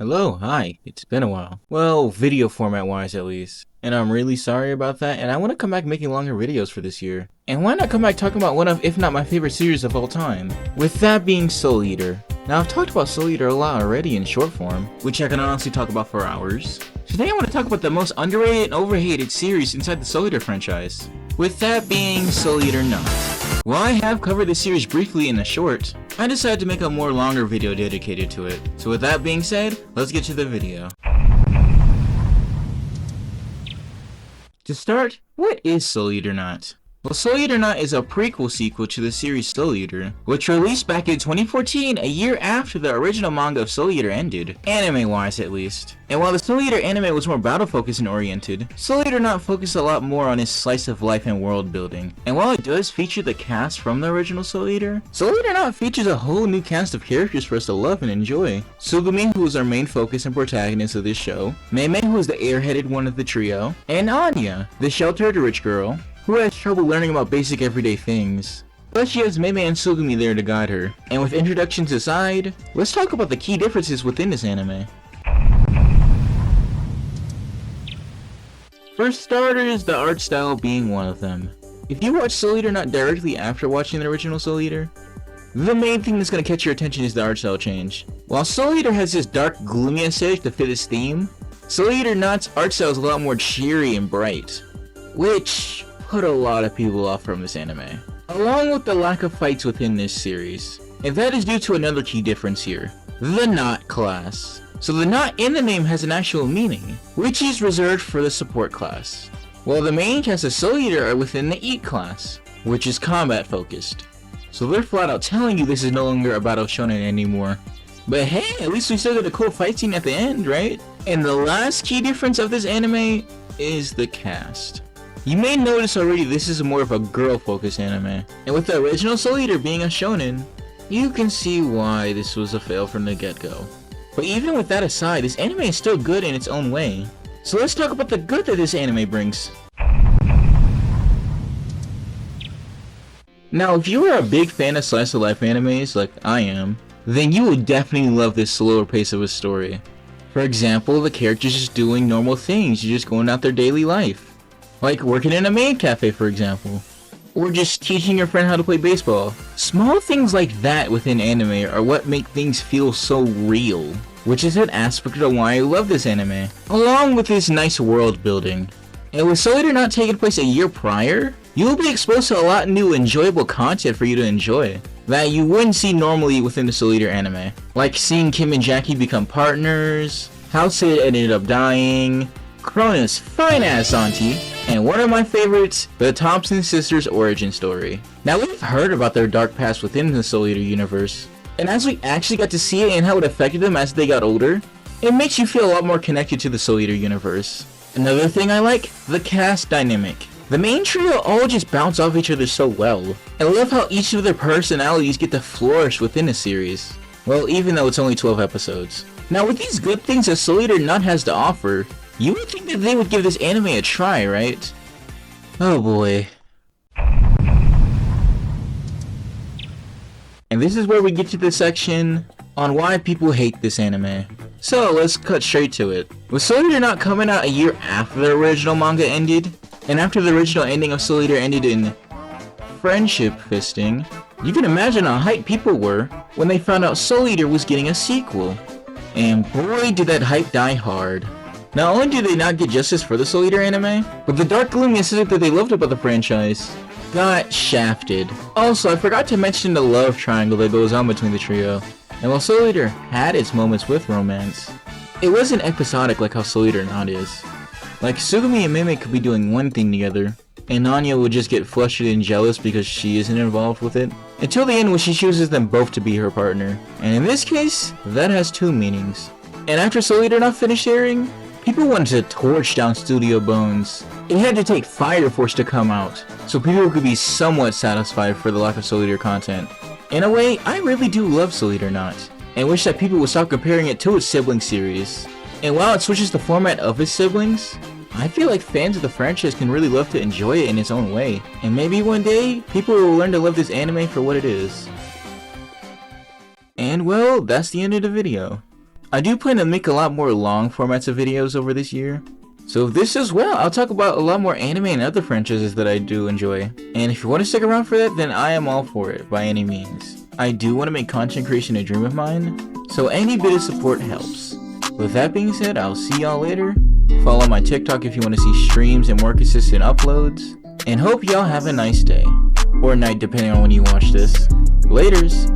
Hello, hi, it's been a while. Well, video format wise at least. And I'm really sorry about that, and I want to come back making longer videos for this year. And why not come back talking about one of, if not my favorite series of all time? With that being Soul Eater. Now I've talked about Soul Eater a lot already in short form, which I can honestly talk about for hours. Today I want to talk about the most underrated and overhated series inside the Soul Eater franchise. With that being Soul Eater Not. While I have covered this series briefly in a short, I decided to make a more longer video dedicated to it. So with that being said, let's get to the video. To start, what is Soul Eater Not? Well, Soul Eater Not is a prequel sequel to the series Soul Eater, which released back in 2014, a year after the original manga of Soul Eater ended, anime-wise at least. And while the Soul Eater anime was more battle-focused and oriented, Soul Eater Not focused a lot more on its slice of life and world building. And while it does feature the cast from the original Soul Eater Not features a whole new cast of characters for us to love and enjoy. Sugumi, who is our main focus and protagonist of this show, Mei, who is the airheaded one of the trio, and Anya, the sheltered rich girl, who has trouble learning about basic everyday things. But she has Mei and Sugumi there to guide her. And with introductions aside, let's talk about the key differences within this anime. For starters, the art style being one of them. If you watch Soul Eater Not directly after watching the original Soul Eater, the main thing that's going to catch your attention is the art style change. While Soul Eater has this dark, gloomy aesthetic to fit its theme, Soul Eater Not's art style is a lot more cheery and bright, which put a lot of people off from this anime, along with the lack of fights within this series. And that is due to another key difference here, the Not class. So the Not in the name has an actual meaning, which is reserved for the support class, while the main cast of Soul Eater are within the Eat class, which is combat focused. So they're flat out telling you this is no longer a battle shonen anymore. But hey, at least we still get a cool fight scene at the end, right? And the last key difference of this anime is the cast. You may notice already this is more of a girl-focused anime, and with the original Soul Eater being a shonen, you can see why this was a fail from the get-go. But even with that aside, this anime is still good in its own way. So let's talk about the good that this anime brings. Now, if you are a big fan of slice of life animes like I am, then you will definitely love this slower pace of a story. For example, the characters just doing normal things, you're just going out their daily life. Like working in a maid cafe, for example. Or just teaching your friend how to play baseball. Small things like that within anime are what make things feel so real, which is an aspect of why I love this anime, along with this nice world building. And with Soul Eater Not taking place a year prior, you will be exposed to a lot of new enjoyable content for you to enjoy that you wouldn't see normally within the Soul Eater anime. Like seeing Kim and Jackie become partners, how Sid ended up dying, Krona's fine-ass auntie, and one of my favorites, the Thompson sisters' origin story. Now we've heard about their dark past within the Soul Eater universe, and as we actually got to see it and how it affected them as they got older, it makes you feel a lot more connected to the Soul Eater universe. Another thing I like, the cast dynamic. The main trio all just bounce off each other so well. I love how each of their personalities get to flourish within the series. Well, even though it's only 12 episodes. Now with these good things that Soul Eater Not has to offer, you would think that they would give this anime a try, right? Oh boy. And this is where we get to the section on why people hate this anime. So let's cut straight to it. With Soul Eater Not coming out a year after the original manga ended, and after the original ending of Soul Eater ended in friendship fisting, you can imagine how hyped people were when they found out Soul Eater was getting a sequel. And boy did that hype die hard. Not only did they not get justice for the Soul Eater anime, but the dark gloomy aesthetic that they loved about the franchise got shafted. Also, I forgot to mention the love triangle that goes on between the trio. And while Soul Eater had its moments with romance, it wasn't episodic like how Soul Eater Not is. Like, Sugumi and Mei could be doing one thing together, and Anya would just get flustered and jealous because she isn't involved with it, until the end when she chooses them both to be her partner. And in this case, that has two meanings. And after Soul Eater Not finished airing, people wanted to torch down Studio Bones. It had to take Fire Force to come out, so people could be somewhat satisfied for the lack of Soul Eater content. In a way, I really do love Soul Eater Not, and wish that people would stop comparing it to its sibling series. And while it switches the format of its siblings, I feel like fans of the franchise can really love to enjoy it in its own way. And maybe one day, people will learn to love this anime for what it is. And well, that's the end of the video. I do plan to make a lot more long formats of videos over this year. So if this does well, I'll talk about a lot more anime and other franchises that I do enjoy. And if you want to stick around for that, then I am all for it, by any means. I do want to make content creation a dream of mine, so any bit of support helps. With that being said, I'll see y'all later. Follow my TikTok if you want to see streams and more consistent uploads. And hope y'all have a nice day. Or night, depending on when you watch this. Laters!